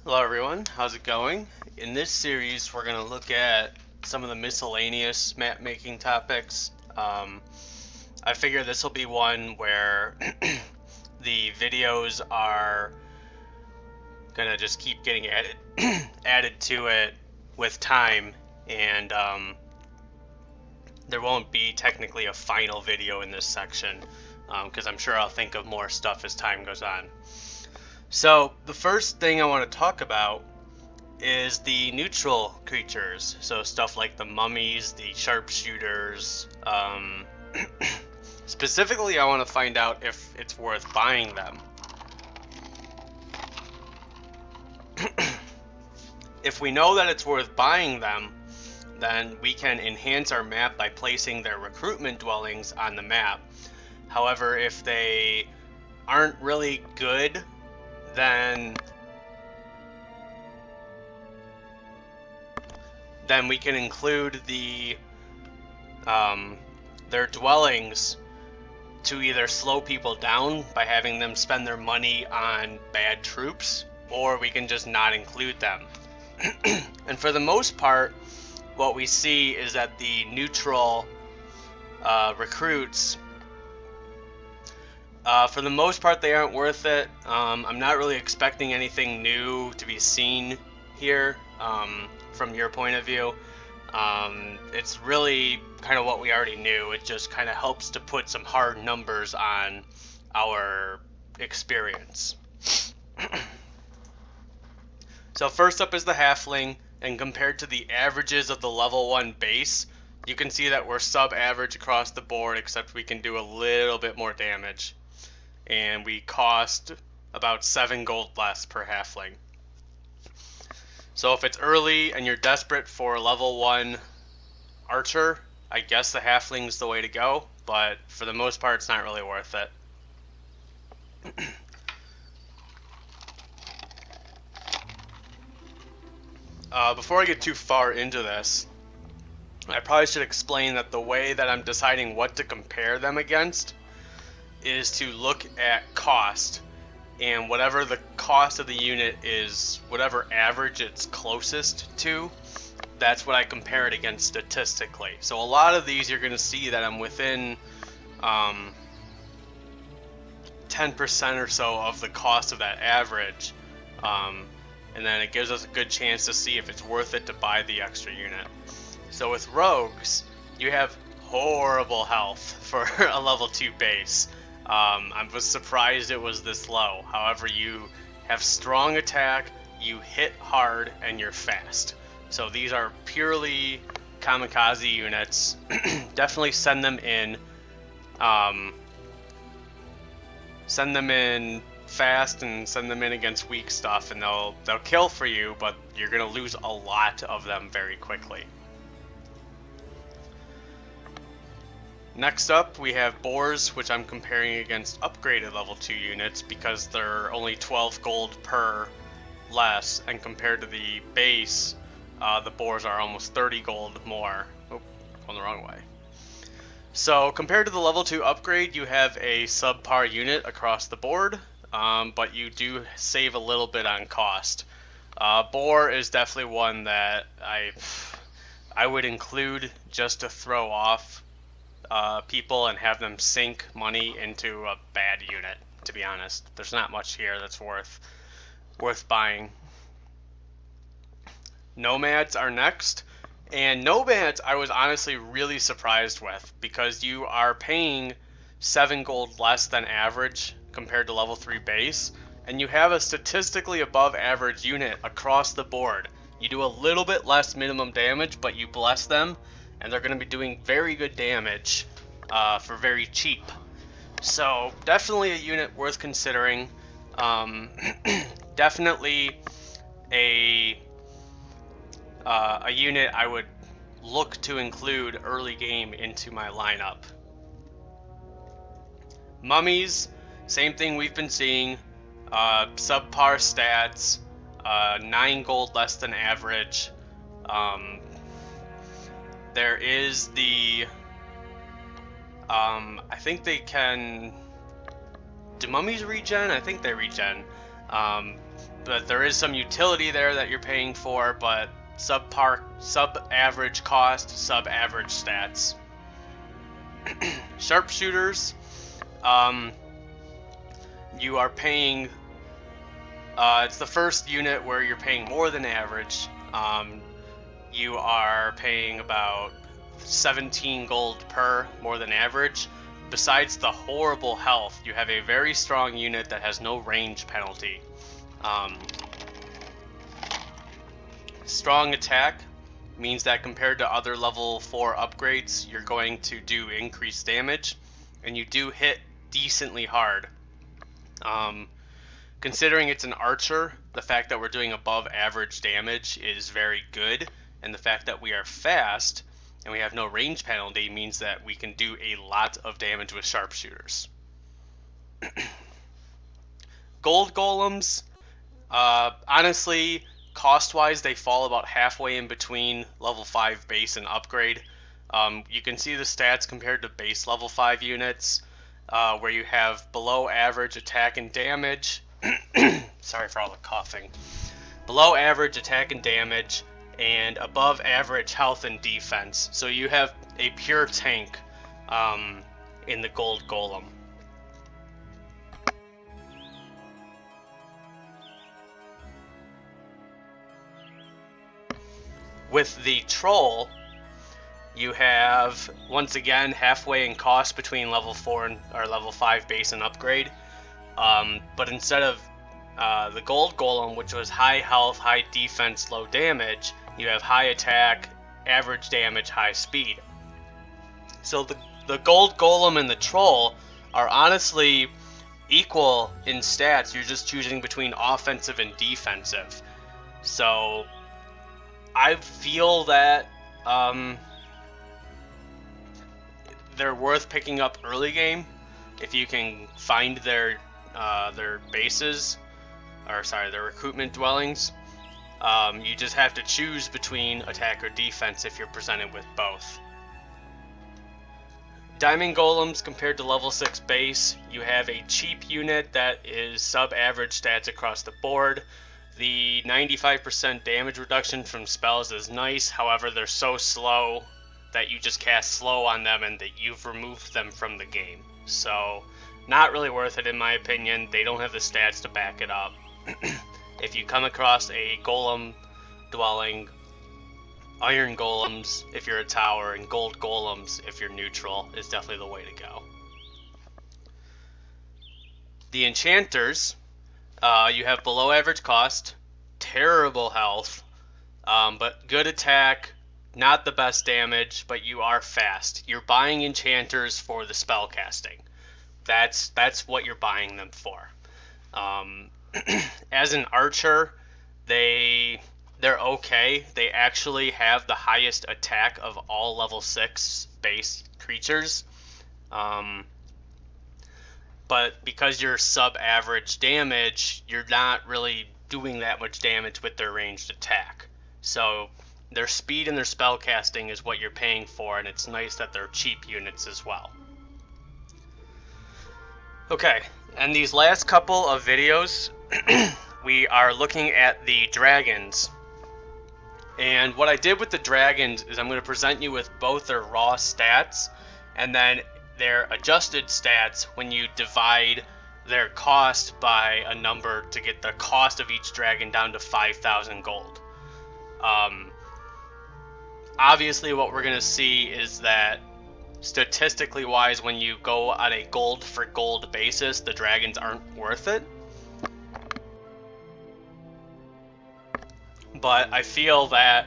Hello everyone, how's it going? In this series, we're going to look at some of the miscellaneous map making topics. I figure this will be one where the videos are going to just keep getting added added to it with time, and there won't be technically a final video in this section because I'm sure I'll think of more stuff as time goes on. So the first thing I want to talk about is the neutral creatures. So stuff like the mummies, the sharpshooters. Specifically, I want to find out if it's worth buying them. If we know that it's worth buying them, then we can enhance our map by placing their recruitment dwellings on the map. However, if they aren't really good, then we can include their dwellings to either slow people down by having them spend their money on bad troops, or we can just not include them. And for the most part, what we see is that the neutral recruits, for the most part, they aren't worth it. I'm not really expecting anything new to be seen here from your point of view. It's really kind of what we already knew. It just kind of helps to put some hard numbers on our experience. So first up is the halfling, and compared to the averages of the level 1 base, you can see that we're sub-average across the board, except we can do a little bit more damage. And we cost about 7 gold less per halfling. So if it's early and you're desperate for level 1 archer, I guess the halfling's the way to go, but for the most part, it's not really worth it. Before I get too far into this, I probably should explain that the way that I'm deciding what to compare them against is to look at cost, and whatever the cost of the unit is, whatever average it's closest to, that's what I compare it against statistically. So a lot of these you're going to see that I'm within 10% or so of the cost of that average, and then it gives us a good chance to see if it's worth it to buy the extra unit. So with rogues, you have horrible health for a level 2 base. I was surprised it was this low. However, you have strong attack, you hit hard, and you're fast. So these are purely kamikaze units. Definitely send them in. Send them in fast and send them in against weak stuff, and they'll kill for you, but you're gonna lose a lot of them very quickly. Next up, we have boars, which I'm comparing against upgraded level 2 units because they're only 12 gold per less, and compared to the base, the boars are almost 30 gold more. Oh, going the wrong way. So compared to the level 2 upgrade, you have a subpar unit across the board, but you do save a little bit on cost. Boar is definitely one that I would include just to throw off people and have them sink money into a bad unit, to be honest. There's not much here that's worth buying. Nomads are next, and nomads I was honestly really surprised with because you are paying 7 gold less than average compared to level 3 base, and you have a statistically above average unit across the board. You do a little bit less minimum damage, but you bless them, and they're going to be doing very good damage for very cheap. So definitely a unit worth considering. Definitely a unit I would look to include early game into my lineup. Mummies, same thing we've been seeing. Subpar stats, 9 gold less than average. There is the I think they can. Do mummies regen? I think they regen. but there is some utility there that you're paying for, but sub-average cost, sub-average stats. Sharpshooters, you are paying, it's the first unit where you're paying more than average. You are paying about 17 gold per, more than average. Besides the horrible health, you have a very strong unit that has no range penalty. Strong attack means that compared to other level 4 upgrades, you're going to do increased damage, and you do hit decently hard. Considering it's an archer, the fact that we're doing above average damage is very good, and the fact that we are fast and we have no range penalty means that we can do a lot of damage with sharpshooters. Gold golems, honestly, cost-wise, they fall about halfway in between level 5 base and upgrade. You can see the stats compared to base level 5 units, where you have below average attack and damage. Sorry for all the coughing. Below average attack and damage, and above average health and defense. So you have a pure tank in the gold golem. With the troll, you have, once again, halfway in cost between level 4 or level 5 base and upgrade. But instead of the gold golem, which was high health, high defense, low damage, you have high attack, average damage, high speed. So the gold golem and the troll are honestly equal in stats. You're just choosing between offensive and defensive. So I feel that they're worth picking up early game if you can find their bases, or sorry, their recruitment dwellings. You just have to choose between attack or defense if you're presented with both. Diamond golems compared to level 6 base, you have a cheap unit that is sub-average stats across the board. The 95% damage reduction from spells is nice, however they're so slow that you just cast slow on them and that you've removed them from the game. So, not really worth it in my opinion. They don't have the stats to back it up. If you come across a golem dwelling, iron golems if you're a tower, and gold golems if you're neutral is definitely the way to go. The enchanters, you have below average cost, terrible health, but good attack, not the best damage, but you are fast. You're buying enchanters for the spell casting. That's what you're buying them for. As an archer, they're okay. They actually have the highest attack of all level 6 base creatures. But because you're sub-average damage, you're not really doing that much damage with their ranged attack. So their speed and their spell casting is what you're paying for, and it's nice that they're cheap units as well. Okay, and these last couple of videos, we are looking at the dragons. And what I did with the dragons is I'm going to present you with both their raw stats and then their adjusted stats when you divide their cost by a number to get the cost of each dragon down to 5,000 gold. Obviously what we're going to see is that statistically wise, when you go on a gold for gold basis, the dragons aren't worth it. But I feel that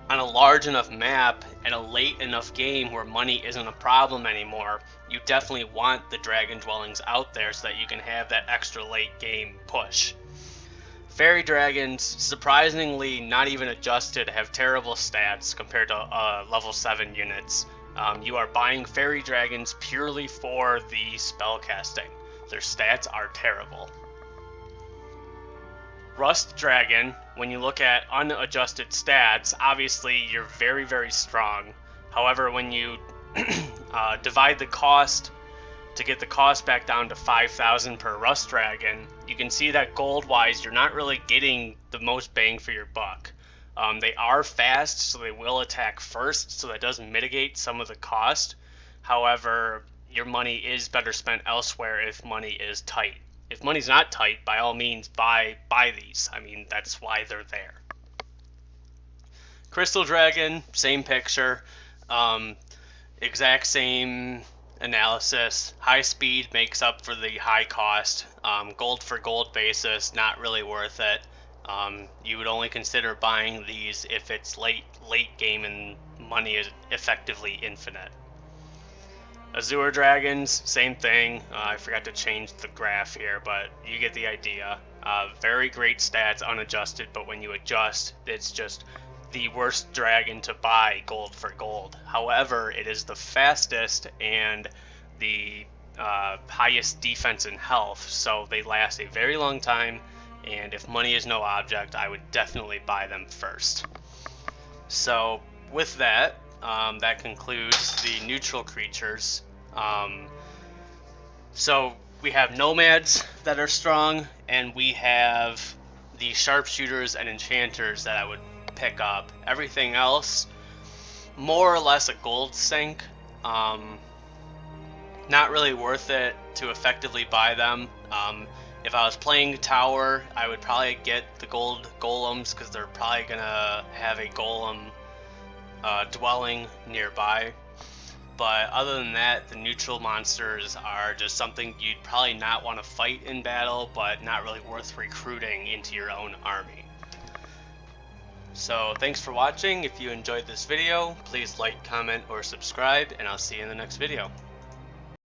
on a large enough map and a late enough game where money isn't a problem anymore, you definitely want the dragon dwellings out there so that you can have that extra late game push. Fairy dragons, surprisingly not even adjusted, have terrible stats compared to level 7 units. You are buying fairy dragons purely for the spell casting. Their stats are terrible. Rust dragon, when you look at unadjusted stats, obviously you're very, very strong. However, when you divide the cost to get the cost back down to 5,000 per Rust Dragon, you can see that gold-wise, you're not really getting the most bang for your buck. They are fast, so they will attack first, so that does mitigate some of the cost. However, your money is better spent elsewhere if money is tight. If money's not tight, by all means, buy these. I mean, that's why they're there. Crystal Dragon, same picture. Exact same analysis. High speed makes up for the high cost. Gold for gold basis, not really worth it. You would only consider buying these if it's late game and money is effectively infinite. Azure Dragons, same thing. I forgot to change the graph here, but you get the idea. Very great stats unadjusted, but when you adjust, it's just the worst dragon to buy gold for gold. However, it is the fastest and the highest defense and health, so they last a very long time, and if money is no object, I would definitely buy them first. So with that, that concludes the neutral creatures. So we have nomads that are strong, and we have the sharpshooters and enchanters that I would pick up. Everything else, more or less a gold sink. Not really worth it to effectively buy them. If I was playing tower, I would probably get the gold golems because they're probably gonna have a golem dwelling nearby. But other than that, the neutral monsters are just something you'd probably not want to fight in battle, but not really worth recruiting into your own army. So thanks for watching. If you enjoyed this video, please like, comment, or subscribe, and I'll see you in the next video.